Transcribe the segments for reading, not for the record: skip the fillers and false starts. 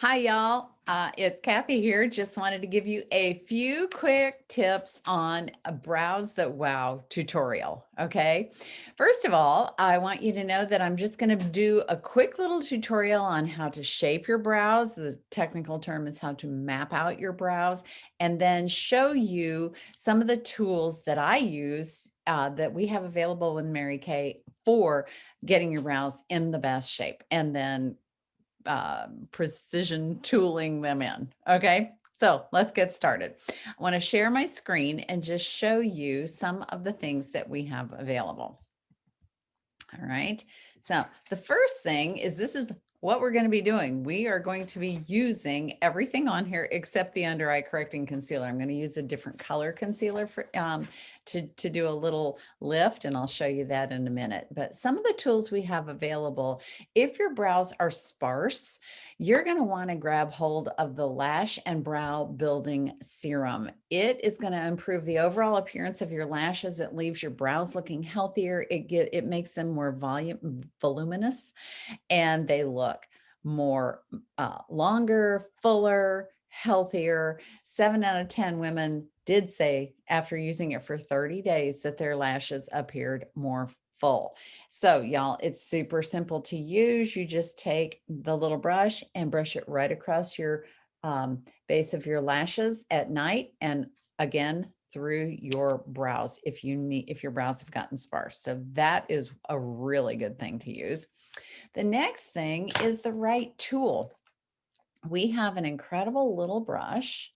Hi, y'all. It's Kathy here. Just wanted to give you a few quick tips on a Brows That Wow tutorial. Okay. First of all, I want you to know that I'm just going to do a quick little tutorial on how to shape your brows. The technical term is how to map out your brows, and then show you some of the tools that I use that we have available with Mary Kay for getting your brows in the best shape. And then precision tooling them in. Okay, so let's get started. I want to share my screen and just show you some of the things that we have available. All right, so the first thing is this is what we're going to be doing. We are going to be using everything on here except the under eye correcting concealer. I'm going to use a different color concealer for to do a little lift, and I'll show you that in a minute. But some of the tools we have available, if your brows are sparse, you're going to want to grab hold of the Lash and Brow Building Serum. It is going to improve the overall appearance of your lashes. It leaves your brows looking healthier. It makes them more voluminous, and they look more longer, fuller, healthier. 7 out of 10 women did say after using it for 30 days that their lashes appeared more full. So y'all, it's super simple to use. You just take the little brush and brush it right across your base of your lashes at night, and again through your brows if your brows have gotten sparse. So that is a really good thing to use. The next thing is the right tool. We have an incredible little brush.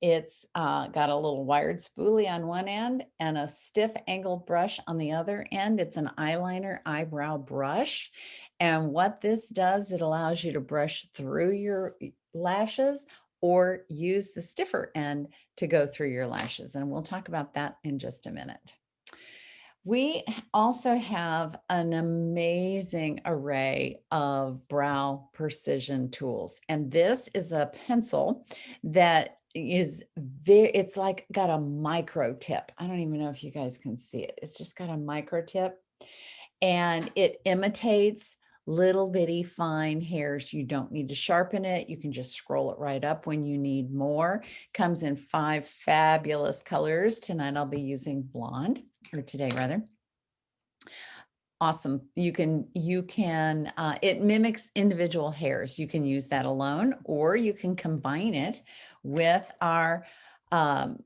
It's got a little wired spoolie on one end and a stiff angled brush on the other end. It's an eyeliner eyebrow brush. And what this does, it allows you to brush through your lashes or use the stiffer end to go through your lashes. And we'll talk about that in just a minute. We also have an amazing array of brow precision tools. And this is a pencil that is it's like got a micro tip. I don't even know if you guys can see it. It's just got a micro tip, and it imitates little bitty fine hairs. You don't need to sharpen it. You can just scroll it right up when you need more. Comes in 5 fabulous colors. Tonight I'll be using blonde, or today rather. Awesome. You can it mimics individual hairs. You can use that alone, or you can combine it with um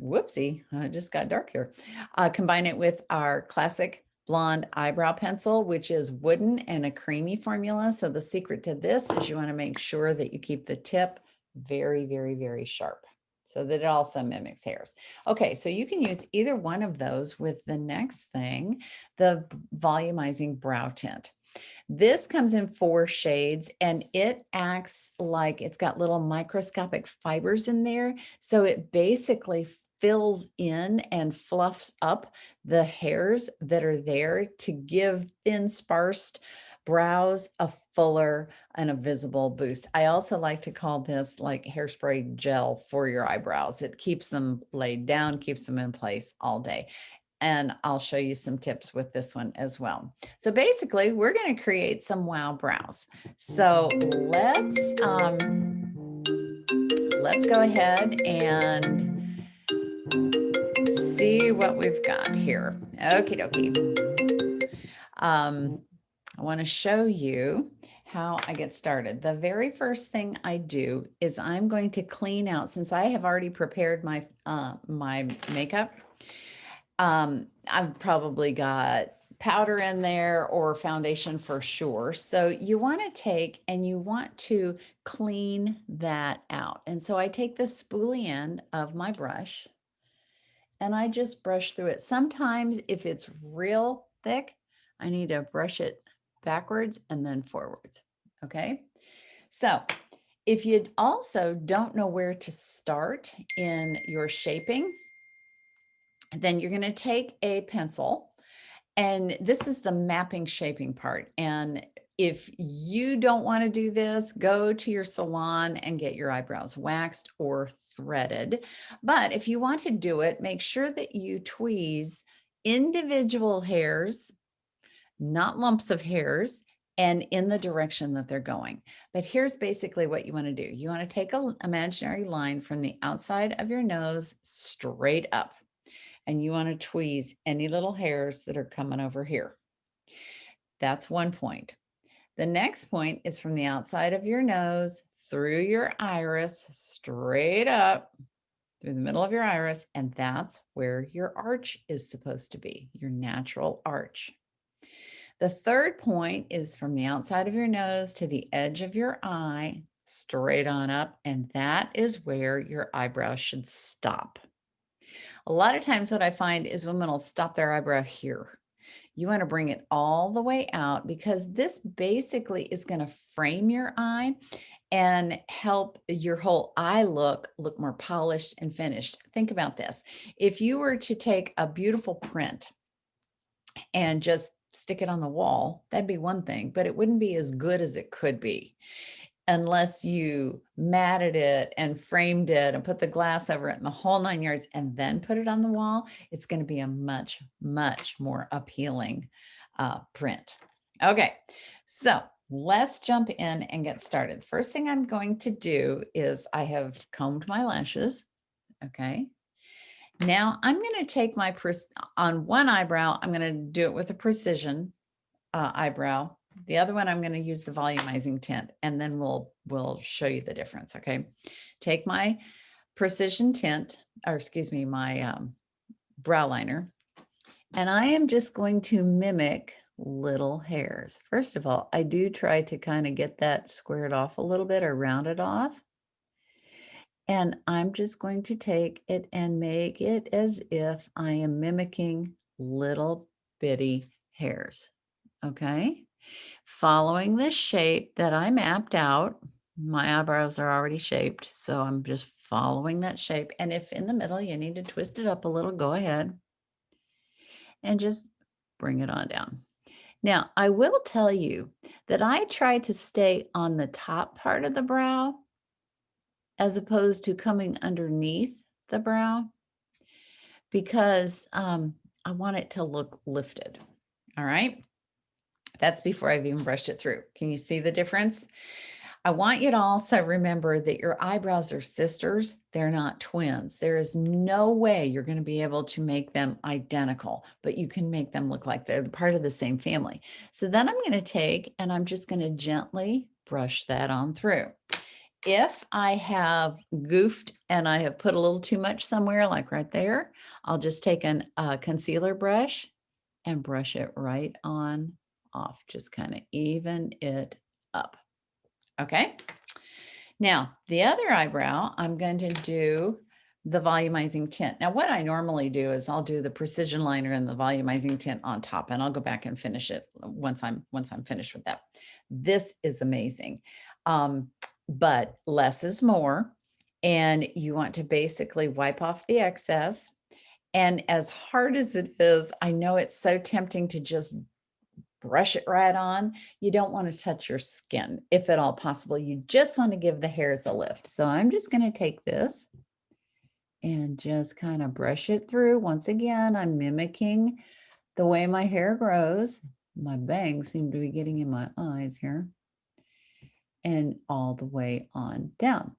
whoopsie, it just got dark here. Combine it with our classic blonde eyebrow pencil, which is wooden and a creamy formula. So the secret to this is you want to make sure that you keep the tip very, very, very sharp so that it also mimics hairs. Okay, so you can use either one of those with the next thing, the volumizing brow tint. This comes in 4 shades, and it acts like it's got little microscopic fibers in there. So it basically fills in and fluffs up the hairs that are there to give thin, sparsed brows a fuller and a visible boost. I also like to call this like hairspray gel for your eyebrows. It keeps them laid down, keeps them in place all day. And I'll show you some tips with this one as well. So basically, we're going to create some wow brows. So let's go ahead and see what we've got here. Okie dokie. I want to show you how I get started. The very first thing I do is I'm going to clean out, since I have already prepared my my makeup. I've probably got powder in there or foundation for sure. So you want to take and you want to clean that out. And so I take the spoolie end of my brush and I just brush through it. Sometimes if it's real thick, I need to brush it backwards and then forwards. Okay. So if you also don't know where to start in your shaping, then you're going to take a pencil, and this is the mapping shaping part. And if you don't want to do this, go to your salon and get your eyebrows waxed or threaded. But if you want to do it, make sure that you tweeze individual hairs, not lumps of hairs, and in the direction that they're going. But here's basically what you want to do. You want to take an imaginary line from the outside of your nose straight up, and you want to tweeze any little hairs that are coming over here. That's one point. The next point is from the outside of your nose through your iris, straight up through the middle of your iris, and that's where your arch is supposed to be, your natural arch. The third point is from the outside of your nose to the edge of your eye, straight on up, and that is where your eyebrow should stop. A lot of times what I find is women will stop their eyebrow here. You want to bring it all the way out because this basically is going to frame your eye and help your whole eye look more polished and finished. Think about this. If you were to take a beautiful print and just stick it on the wall, that'd be one thing, but it wouldn't be as good as it could be unless you matted it and framed it and put the glass over it and the whole 9 yards and then put it on the wall. It's going to be a much, much more appealing print. Okay, so let's jump in and get started. The first thing I'm going to do is I have combed my lashes. Okay. Now I'm going to take my, on one eyebrow, I'm going to do it with a precision eyebrow. The other one, I'm going to use the volumizing tint, and then we'll show you the difference. Okay. Take my precision tint, or excuse me, my brow liner, and I am just going to mimic little hairs. First of all, I do try to kind of get that squared off a little bit or round it off. And I'm just going to take it and make it as if I am mimicking little bitty hairs. Okay. Following this shape that I mapped out, my eyebrows are already shaped, so I'm just following that shape. And if in the middle you need to twist it up a little, go ahead and just bring it on down. Now, I will tell you that I try to stay on the top part of the brow as opposed to coming underneath the brow because I want it to look lifted. All right. That's before I've even brushed it through. Can you see the difference? I want you to also remember that your eyebrows are sisters. They're not twins. There is no way you're going to be able to make them identical, but you can make them look like they're part of the same family. So then I'm going to take and I'm just going to gently brush that on through. If I have goofed and I have put a little too much somewhere, like right there, I'll just take a concealer brush and brush it right on off. Just kind of even it up. Okay. Now, the other eyebrow, I'm going to do the volumizing tint. Now, what I normally do is I'll do the precision liner and the volumizing tint on top, and I'll go back and finish it once I'm finished with that. This is amazing. But less is more, and you want to basically wipe off the excess. And as hard as it is, I know it's so tempting to just brush it right on. You don't want to touch your skin if at all possible. You just want to give the hairs a lift. So I'm just going to take this and just kind of brush it through. Once again, I'm mimicking the way my hair grows. My bangs seem to be getting in my eyes here. And all the way on down.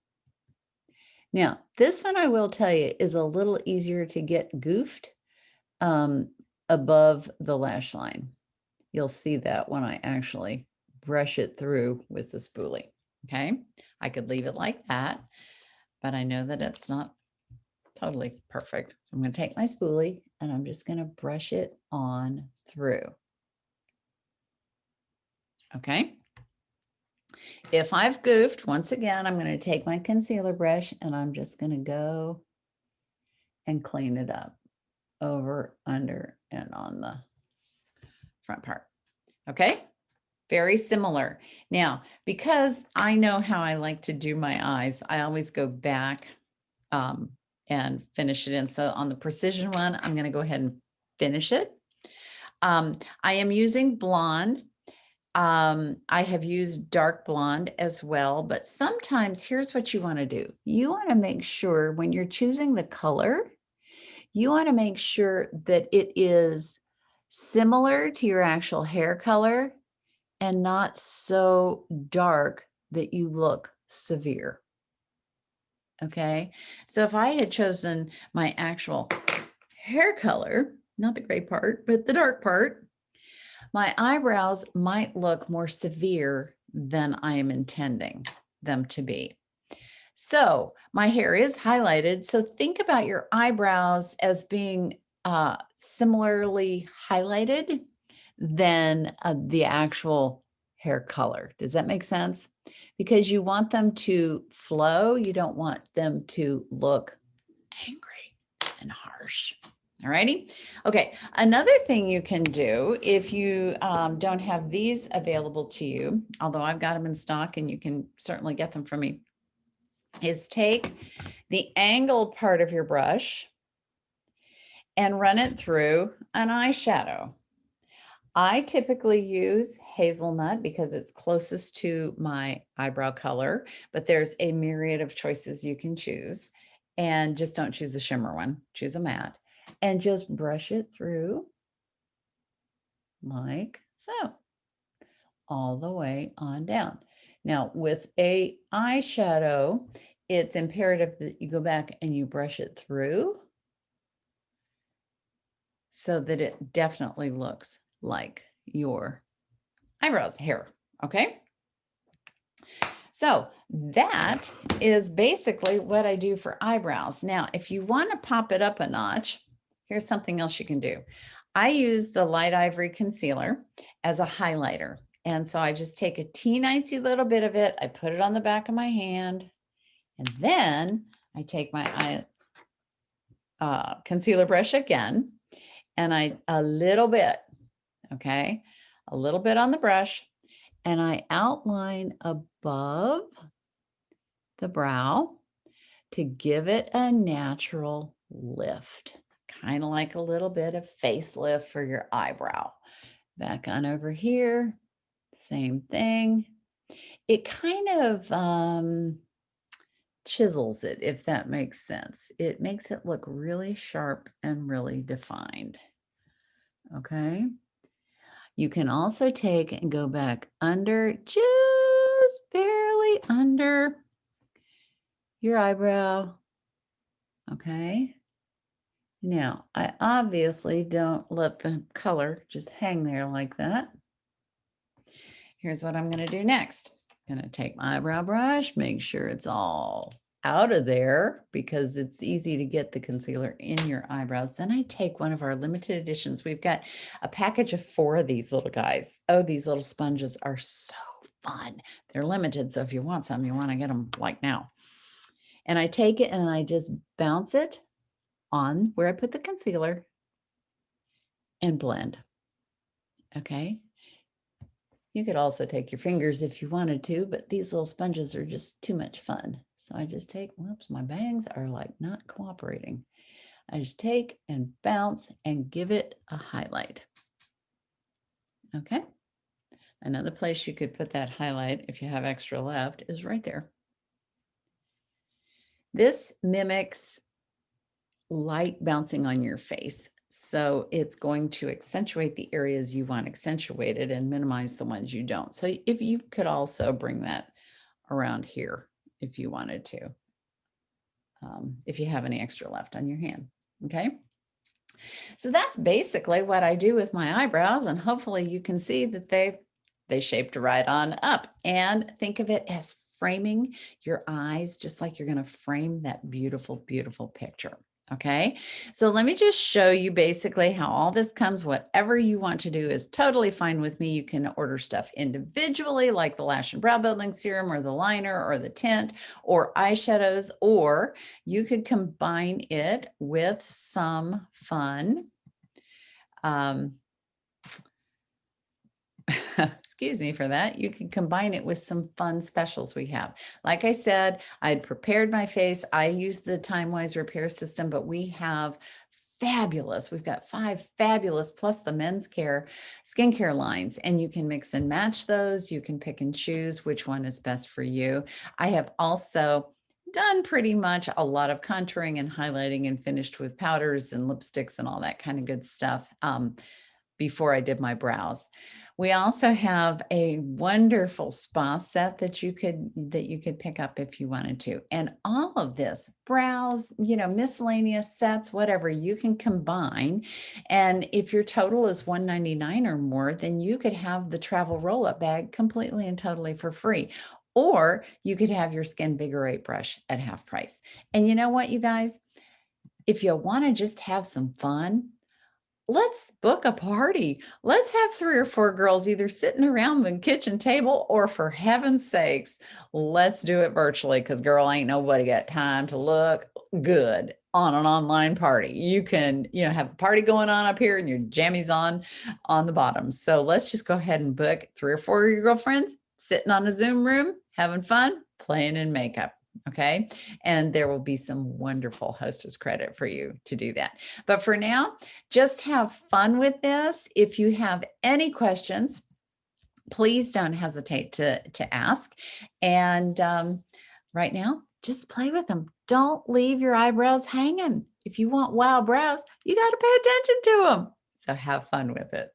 Now, this one I will tell you is a little easier to get goofed above the lash line. You'll see that when I actually brush it through with the spoolie. Okay, I could leave it like that, but I know that it's not totally perfect. So I'm going to take my spoolie and I'm just going to brush it on through. Okay. If I've goofed, once again, I'm going to take my concealer brush and I'm just going to go and clean it up over, under, and on the front part. Okay. Very similar. Now, because I know how I like to do my eyes, I always go back and finish it in. So on the precision one, I'm going to go ahead and finish it. I am using blonde. I have used dark blonde as well, but sometimes here's what you want to do. You want to make sure when you're choosing the color, you want to make sure that it is similar to your actual hair color and not so dark that you look severe. Okay. So if I had chosen my actual hair color, not the gray part, but the dark part, my eyebrows might look more severe than I am intending them to be. So my hair is highlighted. So think about your eyebrows as being similarly highlighted than the actual hair color. Does that make sense? Because you want them to flow. You don't want them to look angry and harsh. All righty. Okay. Another thing you can do if you don't have these available to you, although I've got them in stock and you can certainly get them from me, is take the angled part of your brush and run it through an eyeshadow. I typically use hazelnut because it's closest to my eyebrow color, but there's a myriad of choices you can choose. And just don't choose a shimmer one, choose a matte, and just brush it through like so, all the way on down. Now, with a eyeshadow, it's imperative that you go back and you brush it through so that it definitely looks like your eyebrows hair. Okay. So that is basically what I do for eyebrows. Now, if you want to pop it up a notch, here's something else you can do. I use the Light Ivory Concealer as a highlighter. And so I just take a teensy little bit of it. I put it on the back of my hand. And then I take my concealer brush again. And a little bit, okay, a little bit on the brush. And I outline above the brow to give it a natural lift, kind of like a little bit of facelift for your eyebrow. Back on over here, same thing. It kind of chisels it, if that makes sense. It makes it look really sharp and really defined. Okay. You can also take and go back under, just barely under your eyebrow. Okay. Now, I obviously don't let the color just hang there like that. Here's what I'm going to do next. I'm going to take my eyebrow brush, make sure it's all out of there because it's easy to get the concealer in your eyebrows. Then I take one of our limited editions. We've got a package of 4 of these little guys. Oh, these little sponges are so fun. They're limited, so if you want some, you want to get them like now. And I take it and I just bounce it on where I put the concealer and blend. Okay. You could also take your fingers if you wanted to, but these little sponges are just too much fun. So I just take, whoops, my bangs are like not cooperating. I just take and bounce and give it a highlight. Okay. Another place you could put that highlight, if you have extra left, is right there. This mimics light bouncing on your face. So it's going to accentuate the areas you want accentuated and minimize the ones you don't. So if you could also bring that around here if you wanted to, if you have any extra left on your hand. Okay. So that's basically what I do with my eyebrows. And hopefully you can see that they shaped right on up, and think of it as framing your eyes, just like you're going to frame that beautiful, beautiful picture. Okay, so let me just show you basically how all this comes. Whatever you want to do is totally fine with me. You can order stuff individually, like the Lash and Brow Building Serum or the liner or the tint or eyeshadows, or you could combine it with some fun excuse me for that. You can combine it with some fun specials we have. Like I said, I'd prepared my face. I use the TimeWise repair system, but we have fabulous. We've got 5 fabulous plus the men's care skincare lines, and you can mix and match those. You can pick and choose which one is best for you. I have also done pretty much a lot of contouring and highlighting and finished with powders and lipsticks and all that kind of good stuff. before I did my brows. We also have a wonderful spa set that you could pick up if you wanted to. And all of this, brows, miscellaneous sets, whatever, you can combine. And if your total is $199 or more, then you could have the travel roll-up bag completely and totally for free. Or you could have your Skin Vigorate brush at half price. And you know what, you guys? If you want to just have some fun, let's book a party. Let's have 3 or 4 girls either sitting around the kitchen table, or for heaven's sakes, let's do it virtually, because girl, ain't nobody got time to look good on an online party. You can, have a party going on up here and your jammies on the bottom. So let's just go ahead and book 3 or 4 of your girlfriends sitting on a Zoom room, having fun, playing in makeup. Okay. And there will be some wonderful hostess credit for you to do that. But for now, just have fun with this. If you have any questions, please don't hesitate to ask. And right now, just play with them. Don't leave your eyebrows hanging. If you want wild brows, you got to pay attention to them. So have fun with it.